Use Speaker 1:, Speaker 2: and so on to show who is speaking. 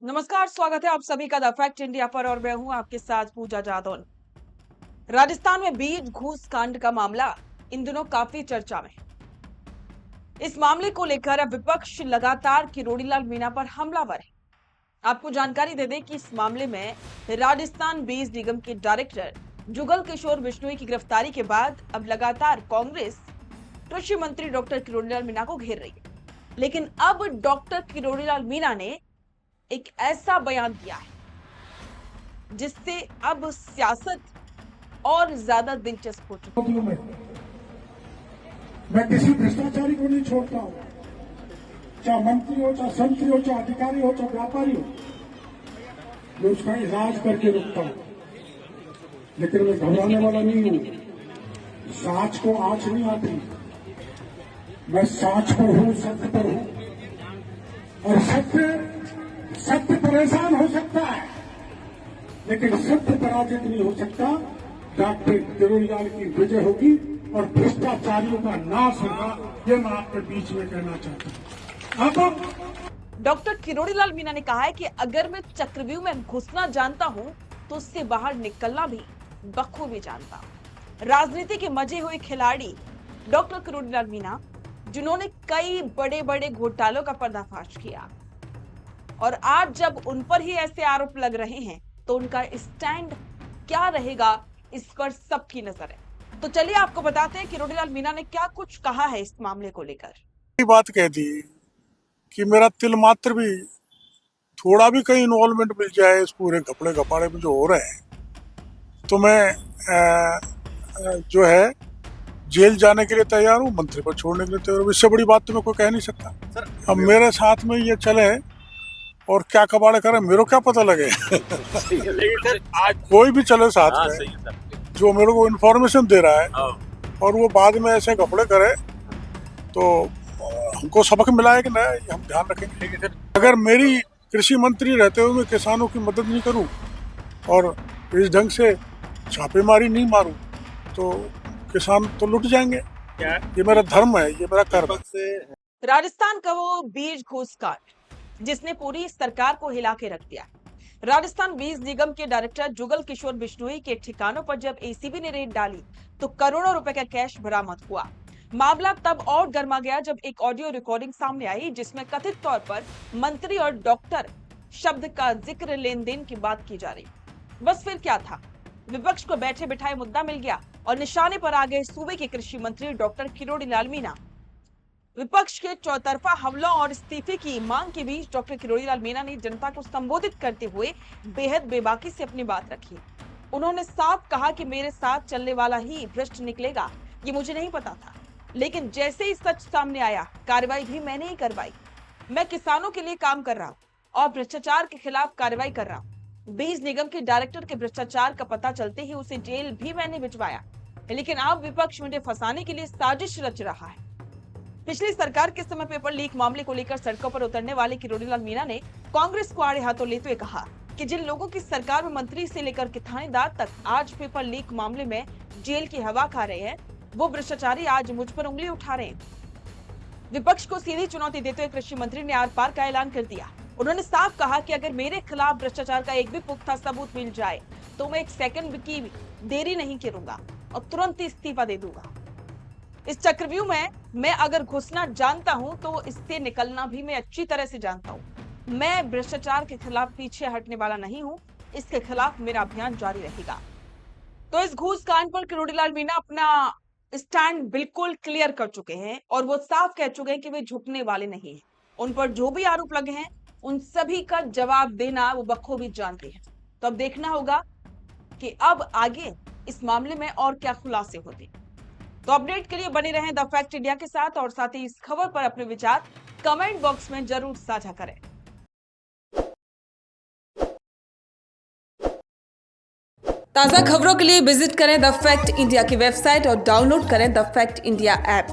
Speaker 1: नमस्कार, स्वागत है आप सभी का द फैक्ट इंडिया पर और मैं हूं आपके साथ पूजा जादौन। राजस्थान में बीज घूस कांड का मामला इन दिनों काफी चर्चा में है। इस मामले को लेकर अब विपक्ष लगातार किरोड़ीलाल मीणा पर हमलावर है। आपको जानकारी दे दें कि इस मामले में राजस्थान बीज निगम के डायरेक्टर जुगल किशोर बिश्नोई की गिरफ्तारी के बाद अब लगातार कांग्रेस कृषि मंत्री डॉक्टर किरोड़ीलाल मीणा को घेर रही है। लेकिन अब डॉक्टर किरोड़ीलाल मीणा ने एक ऐसा बयान दिया है जिससे अब सियासत और ज्यादा दिलचस्प हो चुकी है।
Speaker 2: मैं किसी भ्रष्टाचारी को नहीं छोड़ता हूं, चाहे मंत्री हो, चाहे संतरी हो, चाहे अधिकारी हो, चाहे व्यापारी हो, मैं उसका इलाज करके रुकता हूं। लेकिन मैं घबराने वाला नहीं हूं। सांच को आंच नहीं आती। मैं सांच पर हूं, सत्य पर हूं। और सत्य परेशान हो सकता है, लेकिन सत्य पराजित नहीं हो सकता। डॉक्टर किरोड़ीलाल की विजय होगी और भ्रष्टाचारियों का नाश होगा। ये मैं आपके बीच में कहना चाहता हूं।
Speaker 1: डॉक्टर किरोड़ीलाल मीणा ने कहा है कि अगर मैं चक्रव्यूह में घुसना जानता हूं तो उससे बाहर निकलना भी बखूबी जानता हूं। राजनीति के मजे हुए खिलाड़ी डॉक्टर किरोड़ीलाल मीणा, जिन्होंने कई बड़े बड़े घोटालों का पर्दाफाश किया, और आज जब उन पर ही ऐसे आरोप लग रहे हैं तो उनका स्टैंड क्या रहेगा, इस पर सबकी नजर है। तो चलिए आपको बताते हैं किरोड़ीलाल मीणा ने क्या कुछ कहा है इस मामले को लेकर।
Speaker 3: बात कह दी कि मेरा तिल मात्र भी थोड़ा भी कहीं इन्वॉल्वमेंट मिल जाए इस पूरे घपड़े घपाड़े में जो हो रहे हैं, तो मैं जो है जेल जाने के लिए तैयार हूँ, मंत्री पर छोड़ने के लिए तैयार हूँ। इससे बड़ी बात तो मैं कोई कह नहीं सकता। अब मेरे साथ में ये चले और क्या कबाड़े करे, मेरे को क्या पता लगे। आज कोई भी चले साथ में जो मेरे को इन्फॉर्मेशन दे रहा है और वो बाद में ऐसे कपड़े करे तो हमको सबक मिला है कि नहीं, हम ध्यान रखेंगे। अगर मेरी कृषि मंत्री रहते हुए मैं किसानों की मदद नहीं करूं और इस ढंग से छापेमारी नहीं मारूं तो किसान तो लुट जाएंगे। ये मेरा धर्म है, ये मेरा कर्म है।
Speaker 1: राजस्थान का वो बीज घूस कांड जिसने पूरी सरकार को हिला के रख दिया। राजस्थान बीज निगम के डायरेक्टर जुगल किशोर बिश्नोई के ठिकानों पर जब एसीबी ने रेड डाली तो करोड़ों रुपए का कैश बरामद हुआ। मामला तब और गर्मा गया जब एक ऑडियो रिकॉर्डिंग सामने आई जिसमें कथित तौर पर मंत्री और डॉक्टर शब्द का जिक्र लेन देन की बात की जा रही। बस फिर क्या था, विपक्ष को बैठे बिठाए मुद्दा मिल गया और निशाने पर आ गए सूबे के कृषि मंत्री डॉक्टर किरोड़ीलाल मीणा। विपक्ष के चौतरफा हमलों और इस्तीफे की मांग के बीच डॉक्टर किरोड़ीलाल मीणा ने जनता को संबोधित करते हुए बेहद बेबाकी से अपनी बात रखी। उन्होंने साफ कहा कि मेरे साथ चलने वाला ही भ्रष्ट निकलेगा, ये मुझे नहीं पता था, लेकिन जैसे ही सच सामने आया कार्रवाई भी मैंने ही करवाई। मैं किसानों के लिए काम कर रहा हूँ और भ्रष्टाचार के खिलाफ कार्रवाई कर रहा हूँ। बीज निगम के डायरेक्टर के भ्रष्टाचार का पता चलते ही उसे जेल भी मैंने भिजवाया, लेकिन अब विपक्ष मुझे फंसाने के लिए साजिश रच रहा है। पिछली सरकार के समय पेपर लीक मामले को लेकर सड़कों पर उतरने वाले किरोड़ीलाल मीणा ने कांग्रेस को आड़े हाथों लेते हुए कहा कि जिन लोगों की सरकार में मंत्री से लेकर के थानेदार तक आज पेपर लीक मामले में जेल की हवा खा रहे हैं, वो भ्रष्टाचारी आज मुझ पर उंगली उठा रहे हैं। विपक्ष को सीधी चुनौती देते हुए कृषि मंत्री ने आर पार का ऐलान कर दिया। उन्होंने साफ कहा कि अगर मेरे खिलाफ भ्रष्टाचार का एक भी पुख्ता सबूत मिल जाए तो मैं एक सेकंड की देरी नहीं करूंगा और तुरंत ही इस्तीफा दे दूंगा। इस चक्रव्यूह में मैं अगर घुसना जानता हूं तो इससे निकलना भी मैं अच्छी तरह से जानता हूं। मैं भ्रष्टाचार के खिलाफ पीछे हटने वाला नहीं हूं, इसके खिलाफ मेरा अभियान जारी रहेगा। तो इस घूस कांड पर किरोड़ीलाल मीणा अपना स्टैंड बिल्कुल क्लियर कर चुके हैं और वो साफ कह चुके हैं कि वे झुकने वाले नहीं हैं। उन पर जो भी आरोप लगे हैं उन सभी का जवाब देना वो बखूबी जानते हैं। तो अब देखना होगा कि अब आगे इस मामले में और क्या खुलासे होते हैं। तो अपडेट के लिए बने रहें द फैक्ट इंडिया के साथ और साथ ही इस खबर पर अपने विचार कमेंट बॉक्स में जरूर साझा करें। ताजा खबरों के लिए विजिट करें द फैक्ट इंडिया की वेबसाइट और डाउनलोड करें द फैक्ट इंडिया ऐप।